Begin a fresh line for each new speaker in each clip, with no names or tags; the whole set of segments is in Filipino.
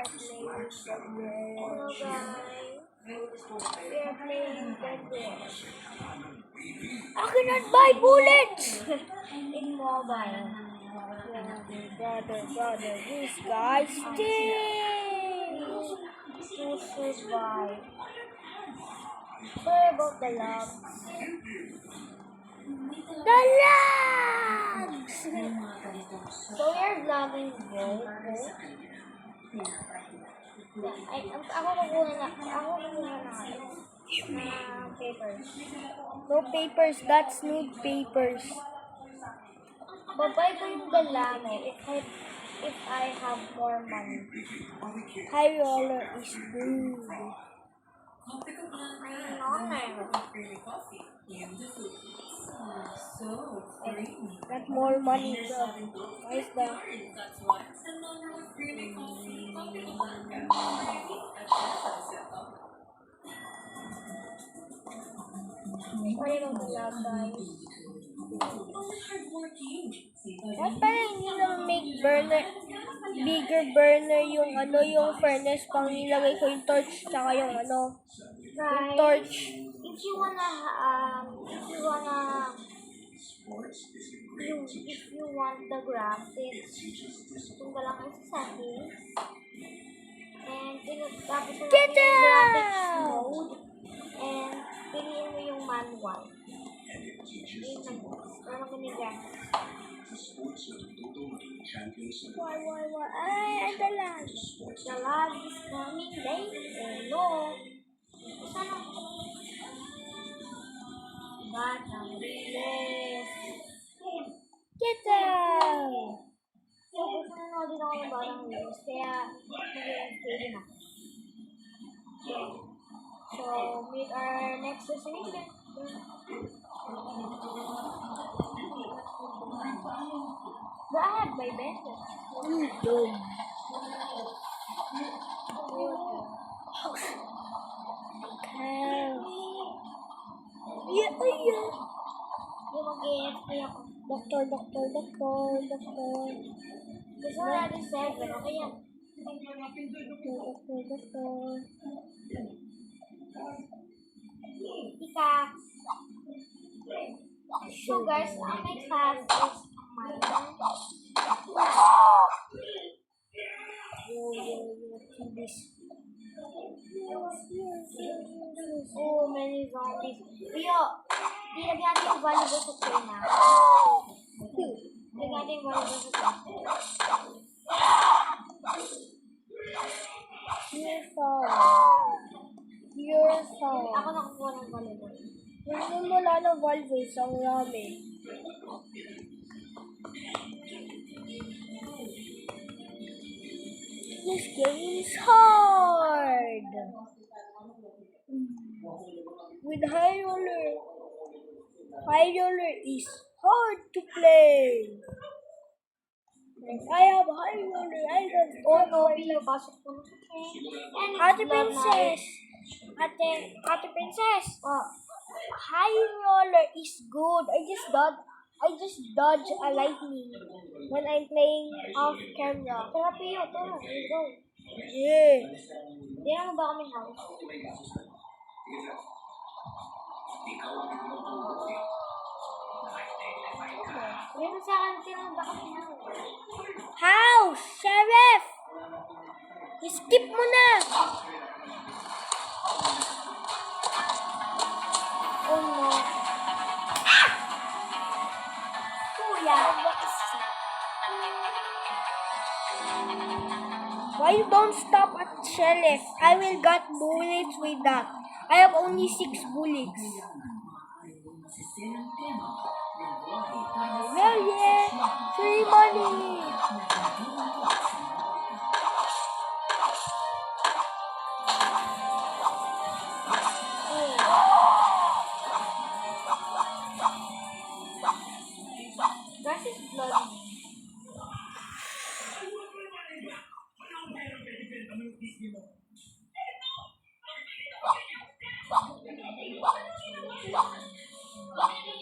I cannot buy bullets in mobile. Brother, this guy stinks to survive. Sorry about the lags. The lags! So we're vlogging both. Ako kukuha na papers. No papers, that's nude papers. Babay ko yung galano if I have more money. High roller is good. Got more money, bro. Why is that? Sorry about the lag, guys. What parang hindi naman make bigger burner yung yung furnace pang nilagay ko yung torch tsaka yung yung torch. If you want the graphics, punta lang kayo sa settings. And tapos yung graphics mode. And piliin mo yung manual. Yun lang. Parang graphics. Why? Ay, the lag. The lag is coming late. No. Sana. Batang bilis. Get out! So, gusto na din ako ng batang bilis. Kaya, mag-i-stay na. So, meet our next destination. But I have my best. Dumb. Yeah. Yung mag-AFK ako. Doctor. Gusto mo natin 7, okay yan? Doctor. Ika. So guys, ang next task is mine. This. Oh, many zombies. Rio, ilagyan natin yung valuable sa China. Ilagyan natin yung valuable sa China. You're sorry. Ako nakakuha ng valuable. Hindi wala ng valuable ang rami. This game is hard. With high roller is hard to play. I have high roller. I don't. Oh no, pinapasok ko na. Ate Princess. Ate Princess. High roller is good. I just dodge a lightning when I'm playing off camera. Tara, Pio, tara. Let's go. Yeah. Hindi naman ba kami house? Hindi sa akin, tinang ba kami house? Sheriff! Skip mo na! Oh no. Why you don't stop at sheriff? I will get bullets with that. I have only 6 bullets. Well, yeah, free money. That is bloody.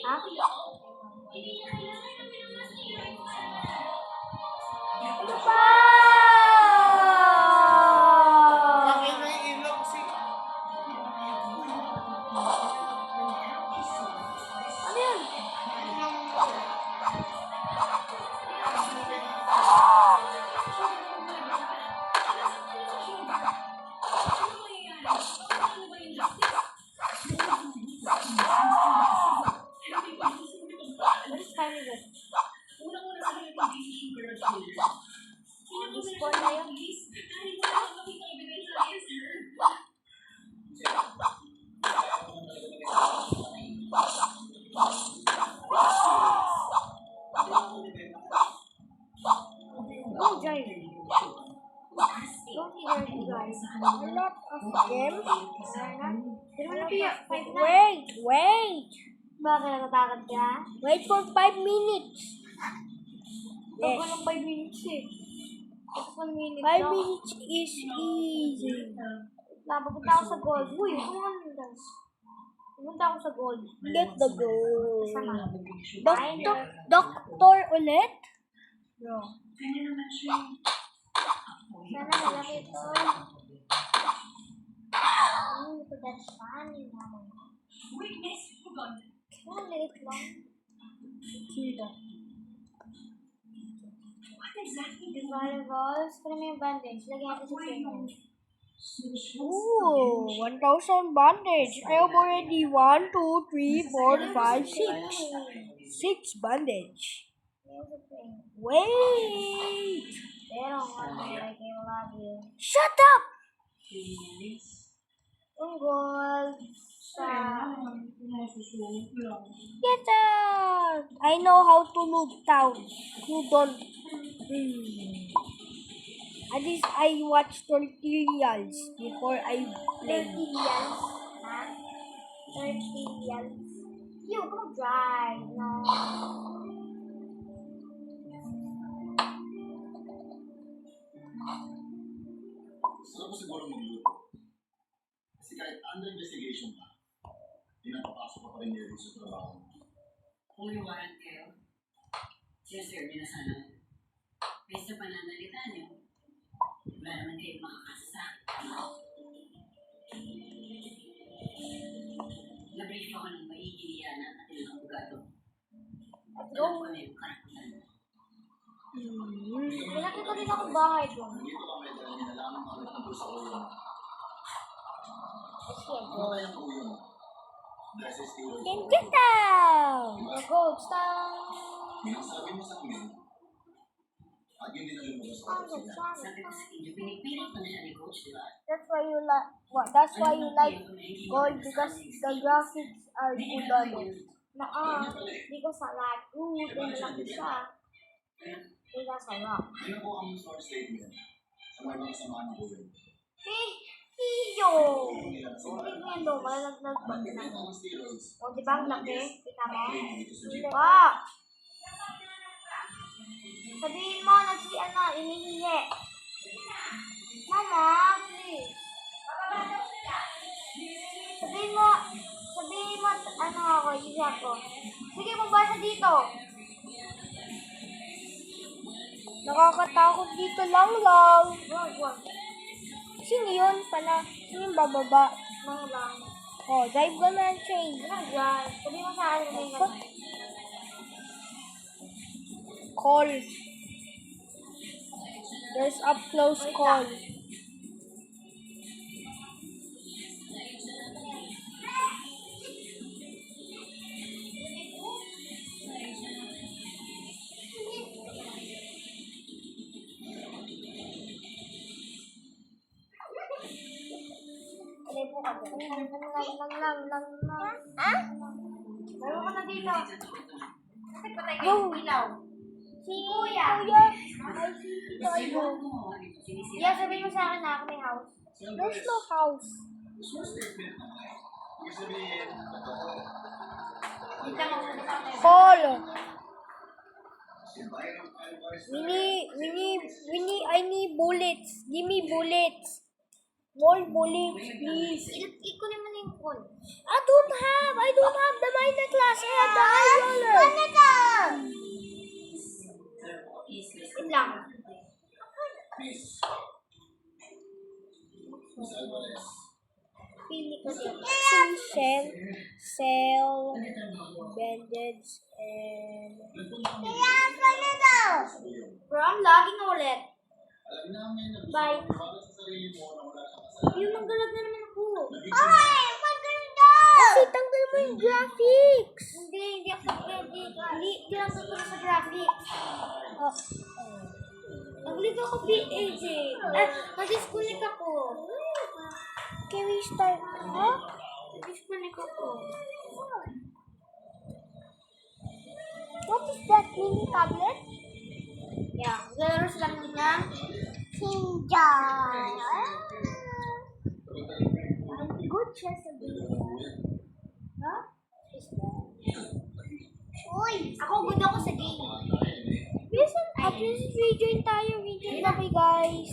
Huh? Spawn na yun. Don't drive. Don't be dirty, guys. A lot of them. Wait. Bakit natatakot ka? Wait for 5 minutes. Yes. Ako lang 5 minutes eh. 1 minute
5 minutes is easy.
Napapunta ako sa gold. Uy, pumunta ako sa gold.
Get the gold.
Sama.
Doctor ulit?
Bro. Sana malaki ito. That's funny naman. Oh, liit lang.
Sino?
Fireballs. Pero may bandage. Lagyan natin sa finger.
Ooh, 1,000 bandage. I have already 1, 2, 3, 4, 5, 6. 6 bandage. Wait!
Pero like I love you.
Shut up!
Yung gold sa...
Get out! I know how to loot town. You don't. At least I watch tutorials before I play.
Tortillas. Ha? Tortillas. You, come dry. No.
Sarap siguro magluto. Kasi kahit under investigation ka, pinapapasok ka pa rin niya sa trabaho.
Kung may warrant kayo, sinaserve niyo na sana. Basta pananalita niyo, wala naman kayo makakasa sa akin. Na-brief ako ng maigi yan at ilang abogado. Alam ko na yung karakutan.
Pinakita din ako bahay ko.
Dito ka may dahil nalaman ka ulit tungkol sa ulo.
Kasi
Ano kaya ang ulo mo? Dahil sa steroids
Then
mo.
get out!
the gold star.
Minasabi mo sa amin, at hindi na lumabas ka sa siya.
Sabi ko sa inyo, pinipilit ko na siya ni Coach, di ba?
That's why you like. What? That's why you like gold because the graphics are good on it.
Hindi ko sarap. Then malaki siya. Hindi ka sarap.
Ano po ang source statement sa mga mga samahan ng ulo?
Iyo! Ulit mo yan do. Malalaglag ba?
Ang ganito ang steroids.
O, di ba ang laki? Kita mo?
Dito sa gym.
Ba! Sabihin mo, inihihi. Mama, please. Sabihin mo, ako, hihi ako. Sige, magbasa dito.
Nakakatakot dito lang.
Wag.
Sino yun pala? Sino yung bababa?
Mga lang.
Oh, drive ka na ng train.
Ano dyan? Sabihin mo sa akin na yung
Call. There's up close call.
Meron ka na dito. Bakit patay
Go.
kayo ng ilaw? Si Kuya.
Ay, sino ito?
Yeah, sabihin mo sa akin na ako may house.
There's no house.
Source statement naman. Ibig sabihin,
Kita mo kung saan kayo.
Call.
si Byron Alvarez
I need bullets. Give me bullets. More bullets, please.
Ikunin mo na yung call.
I don't have the minor class. I have the high roller.
Yun lang.
Miss Alvarez.
Pili ko dito.
Cell, bandage, and...
Bro, I'm lagging ulit.
Alam namin na gusto
Bye.
mo para sa sarili mo na wala kang kasalanan.
Yung magalag na naman ako.
Kasi tanggal mo yung graphics.
Hindi ako pwede. Hindi lang tutulong sa graphics.
Oh.
Nag-leave ako PAJ. Mag-disconnect ako.
Can we start? Huh?
Disconnect ako.
What is that mini tablet?
Yeah, galaro sila ng
Ninja. Good chess
Huh?
Uy!
Ako good ako sa game.
Please, video tayo. Video na guys.